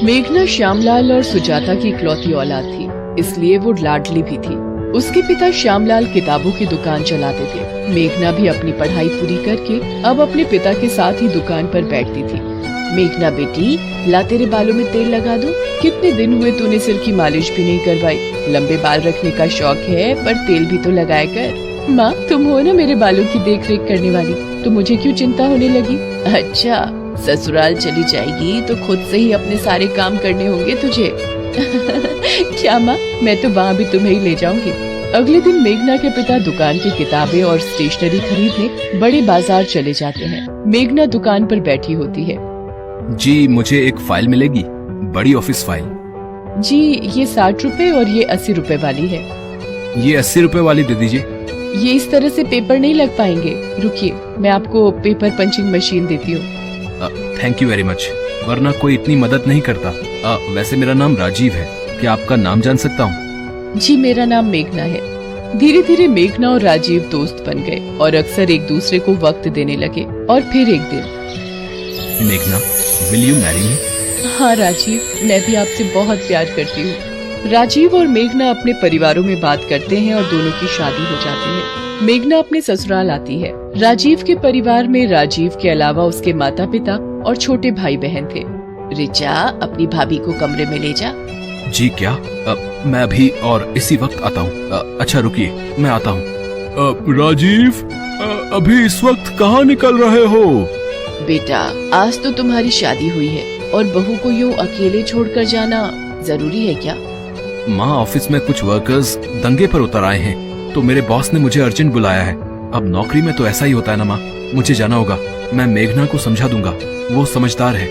मेघना श्यामलाल और सुजाता की इकलौती औलाद थी, इसलिए वो लाडली भी थी। उसके पिता श्यामलाल किताबों की दुकान चलाते थे। मेघना भी अपनी पढ़ाई पूरी करके अब अपने पिता के साथ ही दुकान पर बैठती थी। मेघना बेटी, ला तेरे बालों में तेल लगा दूं? कितने दिन हुए तूने सिर की मालिश भी नहीं करवाई। लंबे बाल रखने का शौक है पर तेल भी तो लगाया कर। माँ, तुम हो ना मेरे बालों की देख रेख करने वाली, तो मुझे क्यों चिंता होने लगी? अच्छा, ससुराल चली जाएगी तो खुद से ही अपने सारे काम करने होंगे तुझे। क्या माँ, मैं तो वहाँ भी तुम्हें ही ले जाऊंगी। अगले दिन मेघना के पिता दुकान की किताबें और स्टेशनरी खरीदने बड़े बाजार चले जाते हैं। मेघना दुकान पर बैठी होती है। जी, मुझे एक फाइल मिलेगी, बड़ी ऑफिस फाइल। जी, ये 60 रुपए और ये 80 रुपए वाली है। ये 80 रुपए वाली दे दीजिए। ये इस तरह से पेपर नहीं लग पाएंगे, रुकिए मैं आपको पेपर पंचिंग मशीन देती हूँ। थैंक यू वेरी मच, वरना कोई इतनी मदद नहीं करता। वैसे मेरा नाम राजीव है, क्या आपका नाम जान सकता हूँ? जी, मेरा नाम मेघना है। धीरे धीरे मेघना और राजीव दोस्त बन गए और अक्सर एक दूसरे को वक्त देने लगे। और फिर एक दिन, मेघना, विल यू मैरी मी? हाँ राजीव, मैं भी आपसे बहुत प्यार करती हूँ। राजीव और मेघना अपने परिवारों में बात करते हैं और दोनों की शादी हो जाती है। मेघना अपने ससुराल आती है। राजीव के परिवार में राजीव के अलावा उसके माता पिता और छोटे भाई बहन थे। रिचा, अपनी भाभी को कमरे में ले जा। जी क्या? मैं अभी और इसी वक्त आता हूँ। अच्छा रुकिए, मैं आता हूँ। राजीव, अभी इस वक्त कहाँ निकल रहे हो? बेटा, आज तो तुम्हारी शादी हुई है और बहू को यूँ अकेले छोड़कर जाना जरूरी है क्या? माँ, ऑफिस में कुछ वर्कर्स दंगे पर उतर आए हैं, तो मेरे बॉस ने मुझे अर्जेंट बुलाया है। अब नौकरी में तो ऐसा ही होता है ना माँ, मुझे जाना होगा। मैं मेघना को समझा दूंगा, वो समझदार है।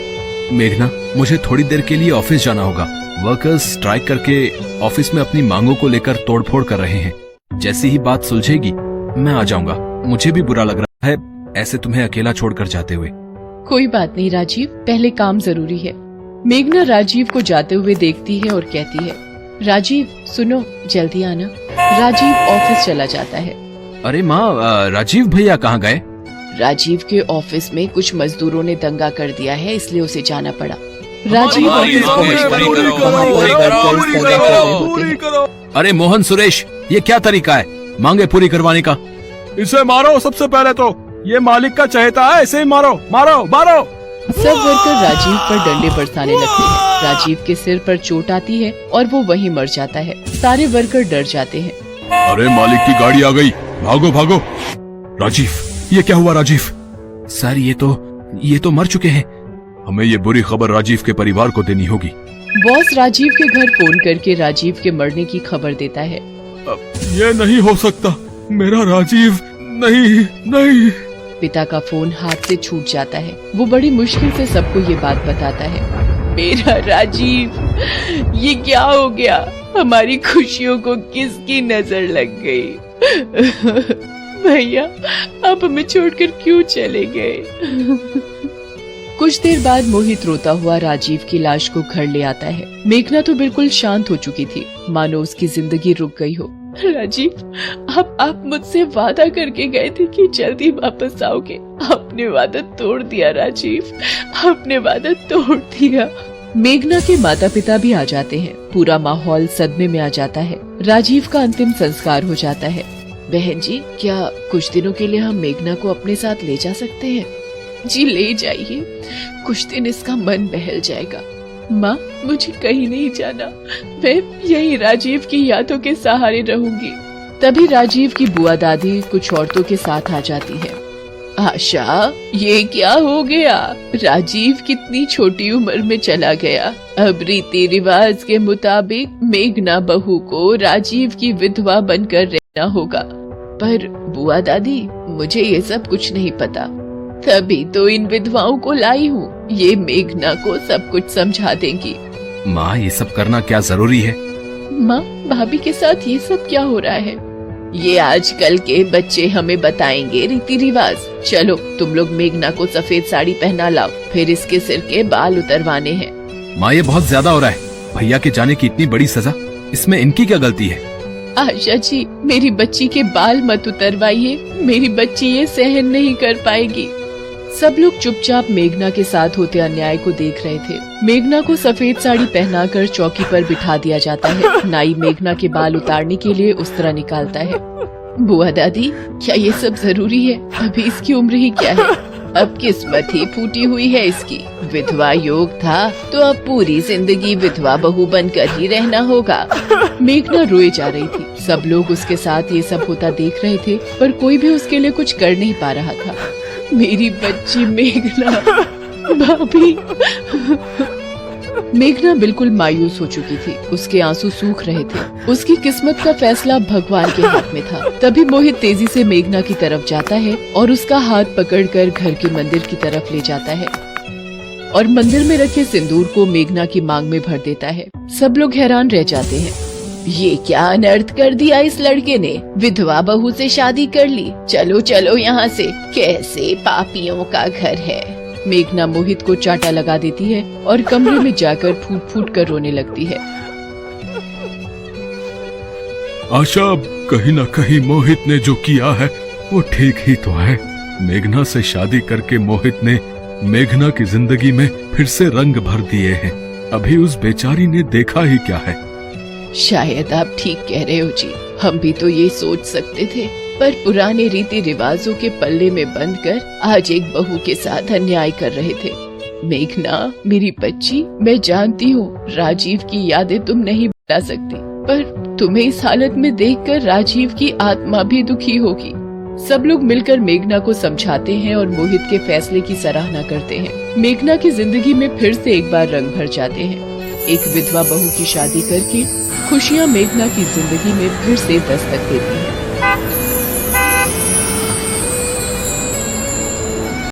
मेघना, मुझे थोड़ी देर के लिए ऑफिस जाना होगा। वर्कर्स स्ट्राइक करके ऑफिस में अपनी मांगों को लेकर तोड़फोड़ कर रहे हैं। जैसी ही बात सुलझेगी मैं आ जाऊंगा। मुझे भी बुरा लग रहा है ऐसे तुम्हें अकेला छोड़कर जाते हुए। कोई बात नहीं राजीव, पहले काम जरूरी है। मेघना राजीव को जाते हुए देखती है और कहती है, राजीव सुनो, जल्दी आना। राजीव ऑफिस चला जाता है। अरे माँ, राजीव भैया कहाँ गए? राजीव के ऑफिस में कुछ मजदूरों ने दंगा कर दिया है, इसलिए उसे जाना पड़ा। राजीव ऑफिस पहुंचता है, वहाँ पर वर्कर्स दंगा कर रहे होते हैं। अरे मोहन, सुरेश, ये क्या तरीका है मांगे पूरी करवाने का? इसे मारो, सबसे पहले तो ये मालिक का चहेता है, इसे ही मारो मारो मारो। सब वर्कर राजीव पर डंडे बरसाने लगते हैं। राजीव के सिर पर चोट आती है और वो वहीं मर जाता है। सारे वर्कर डर जाते हैं। अरे मालिक की गाड़ी आ गई, भागो भागो। राजीव, ये क्या हुआ राजीव? सर, ये तो मर चुके हैं। हमें ये बुरी खबर राजीव के परिवार को देनी होगी। बॉस राजीव के घर फोन करके राजीव के मरने की खबर देता है। ये नहीं हो सकता, मेरा राजीव नहीं नहीं। पिता का फोन हाथ से छूट जाता है। वो बड़ी मुश्किल से सबको ये बात बताता है। मेरा राजीव, ये क्या हो गया? हमारी खुशियों को किसकी नजर लग गई? भैया, आप हमें छोड़कर क्यों चले गए? कुछ देर बाद मोहित रोता हुआ राजीव की लाश को घर ले आता है। मेघना तो बिल्कुल शांत हो चुकी थी, मानो उसकी जिंदगी रुक गई हो। राजीव, आप मुझसे वादा करके गए थे कि जल्दी वापस आओगे। आपने वादा तोड़ दिया राजीव, आपने वादा तोड़ दिया। मेघना के माता पिता भी आ जाते हैं। पूरा माहौल सदमे में आ जाता है। राजीव का अंतिम संस्कार हो जाता है। बहन जी, क्या कुछ दिनों के लिए हम मेघना को अपने साथ ले जा सकते हैं? जी ले जाइए, कुछ दिन इसका मन बहल जाएगा। माँ, मुझे कहीं नहीं जाना, मैं यही राजीव की यादों के सहारे रहूंगी। तभी राजीव की बुआ दादी कुछ औरतों के साथ आ जाती है। आशा, ये क्या हो गया? राजीव कितनी छोटी उम्र में चला गया। अब रीति रिवाज के मुताबिक मेघना बहू को राजीव की विधवा बनकर रहना होगा। पर बुआ दादी, मुझे ये सब कुछ नहीं पता, तभी तो इन विधवाओं को लाई हूँ। ये मेघना को सब कुछ समझा देंगी। माँ, ये सब करना क्या जरूरी है? माँ, भाभी के साथ ये सब क्या हो रहा है? ये आजकल के बच्चे हमें बताएंगे रीति रिवाज। चलो, तुम लोग मेघना को सफेद साड़ी पहना लाओ, फिर इसके सिर के बाल उतरवाने हैं। माँ, ये बहुत ज्यादा हो रहा है। भैया के जाने की इतनी बड़ी सजा, इसमें इनकी क्या गलती है? आशा जी, मेरी बच्ची के बाल मत उतरवाइए, मेरी बच्ची ये सहन नहीं कर पाएगी। सब लोग चुपचाप मेघना के साथ होते अन्याय को देख रहे थे। मेघना को सफेद साड़ी पहनाकर चौकी पर बिठा दिया जाता है। नाई मेघना के बाल उतारने के लिए उस्तरा निकालता है। बुआ दादी, क्या ये सब जरूरी है? अभी इसकी उम्र ही क्या है? अब किस्मत ही फूटी हुई है इसकी। विधवा योग था तो अब पूरी जिंदगी विधवा बहू बनकर ही रहना होगा। मेघना रोए जा रही थी। सब लोग उसके साथ ये सब होता देख रहे थे, पर कोई भी उसके लिए कुछ कर नहीं पा रहा था। मेरी बच्ची मेघना, भाभी। मेघना बिल्कुल मायूस हो चुकी थी। उसके आंसू सूख रहे थे। उसकी किस्मत का फैसला भगवान के हाथ में था। तभी मोहित तेजी से मेघना की तरफ जाता है और उसका हाथ पकड़कर घर के मंदिर की तरफ ले जाता है और मंदिर में रखे सिंदूर को मेघना की मांग में भर देता है। सब लोग हैरान रह जाते हैं। ये क्या अनर्थ कर दिया इस लड़के ने? विधवा बहू से शादी कर ली। चलो चलो यहाँ से, कैसे पापियों का घर है। मेघना मोहित को चाटा लगा देती है और कमरे में जाकर फूट फूट कर रोने लगती है। आशा, कहीं न कहीं मोहित ने जो किया है वो ठीक ही तो है। मेघना से शादी करके मोहित ने मेघना की जिंदगी में फिर से रंग भर दिए हैं। अभी उस बेचारी ने देखा ही क्या है। शायद आप ठीक कह रहे हो जी। हम भी तो ये सोच सकते थे, पर पुराने रीति रिवाजों के पल्ले में बंधकर आज एक बहू के साथ अन्याय कर रहे थे। मेघना, मेरी बच्ची, मैं जानती हूँ राजीव की यादें तुम नहीं भुला सकती, पर तुम्हें इस हालत में देखकर राजीव की आत्मा भी दुखी होगी। सब लोग मिलकर मेघना को समझाते हैं और मोहित के फैसले की सराहना करते हैं। मेघना की जिंदगी में फिर से एक बार रंग भर जाते हैं। एक विधवा बहू की शादी करके खुशियाँ मेघना की जिंदगी में फिर से दस्तक देती हैं।